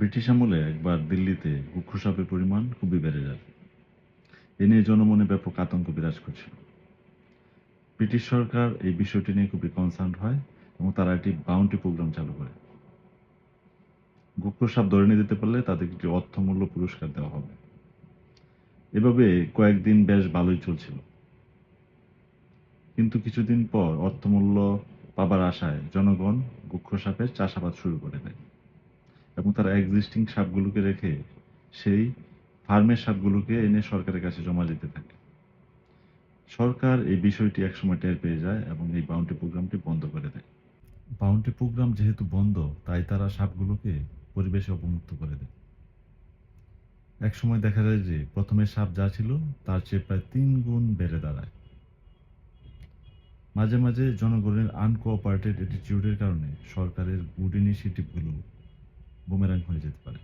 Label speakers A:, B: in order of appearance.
A: British আমলে একবার দিল্লিতে গুক্কু সাপের পরিমাণ খুবই বেড়ে যায়। এ নিয়ে জনমনে ব্যাপক আতঙ্ক বিরাজ করছিল। ব্রিটিশ সরকার এই বিষয়টি নিয়ে খুবই কনসার্ন হয় এবং তারা একটি বাউন্টি প্রোগ্রাম চালু করে। গুক্কু সাপ ধরে নিয়ে যেতে পারলে তাদেরকে একটি অর্থমূল্য পুরস্কার দেওয়া হবে। এভাবে কয়েকদিন বেশ ভালোই চলছিল, কিন্তু কিছুদিন পর অর্থমূল্য পাবার আশায় জনগণ গুক্কু সাপের চাষাবাদ শুরু করে দেয় এবং তারা এক্সিস্টিং সাপগুলোকে রেখে সেই ফার্মের সাপগুলোকে এনে সরকারের কাছে জমা দিতে থাকে। সরকার এই বিষয়টি একসময় টের পেয়ে যায় এবং এই বাউন্টি প্রোগ্রামটি বন্ধ করে দেয়। বাউন্টি প্রোগ্রাম যেহেতু বন্ধ, তাই তারা সাপগুলোকে পরিবেশে অবমুক্ত করে দেয়। একসময় দেখা যায় যে প্রথমে সাপ যা ছিল তার চেয়ে প্রায় 3 গুণ বেড়ে দাঁড়ায়। মাঝে মাঝে জনগণের আনকোঅপারেটেড অ্যাটিটিউডের কারণে সরকারের গুড ইনিশিয়েটিভগুলো বুমেরাং হয়ে যেতে পারে।